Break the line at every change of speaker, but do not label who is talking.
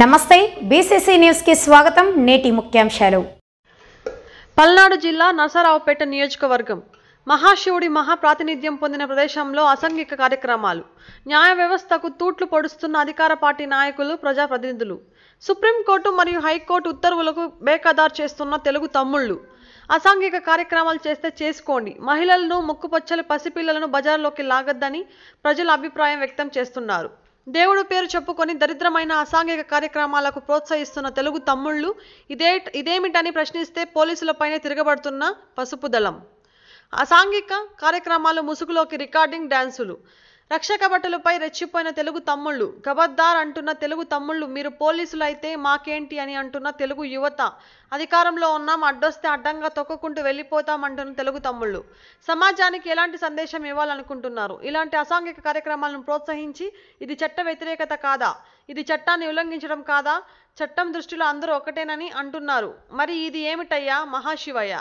నమస్తే BCC news కి స్వాగతం. నేటి ముఖ్యాంశాలు.
పల్నాడు జిల్లా నరసరావుపేట నియోజకవర్గం మహాశివుడి మహాప్రాతినిధ్యం పొందిన ప్రదేశంలో అసాంఘిక కార్యక్రమాలు, న్యాయ వ్యవస్థకు తూట్లు పొడుస్తున్న అధికార పార్టీ నాయకులు, ప్రజాప్రతినిధులు, సుప్రీంకోర్టు మరియు హైకోర్టు ఉత్తర్వులకు బేఖదార్ చేస్తున్న తెలుగు తమ్ముళ్లు. అసాంఘిక కార్యక్రమాలు చేస్తే చేసుకోండి, మహిళలను, ముక్కుపచ్చలు, పసిపిల్లలను బజార్లోకి లాగద్దని ప్రజలు అభిప్రాయం వ్యక్తం చేస్తున్నారు. దేవుడు పేరు చెప్పుకొని దరిద్రమైన అసాంఘిక కార్యక్రమాలకు ప్రోత్సహిస్తున్న తెలుగు తమ్ముళ్లు ఇదేమిటని ప్రశ్నిస్తే పోలీసులపైనే తిరగబడుతున్న పసుపు దళం. అసాంఘిక కార్యక్రమాలు ముసుగులోకి రికార్డింగ్ డ్యాన్సులు. రక్షక బట్టలపై రెచ్చిపోయిన తెలుగు తమ్ముళ్లు. ఖబర్దార్ అంటున్న తెలుగు తమ్ముళ్లు. మీరు పోలీసులు అయితే మాకేంటి అని అంటున్న తెలుగు యువత. అధికారంలో ఉన్నాం, అడ్డొస్తే అడ్డంగా తొక్కుకుంటూ వెళ్ళిపోతామంటున్న తెలుగు తమ్ముళ్లు. సమాజానికి ఎలాంటి సందేశం ఇవ్వాలనుకుంటున్నారు? ఇలాంటి అసాంఘిక కార్యక్రమాలను ప్రోత్సహించి ఇది చట్ట వ్యతిరేకత కాదా? ఇది చట్టాన్ని ఉల్లంఘించడం కాదా? చట్టం దృష్టిలో అందరూ ఒకటేనని అంటున్నారు. మరి ఇది ఏమిటయ్యా మహాశివయ్య?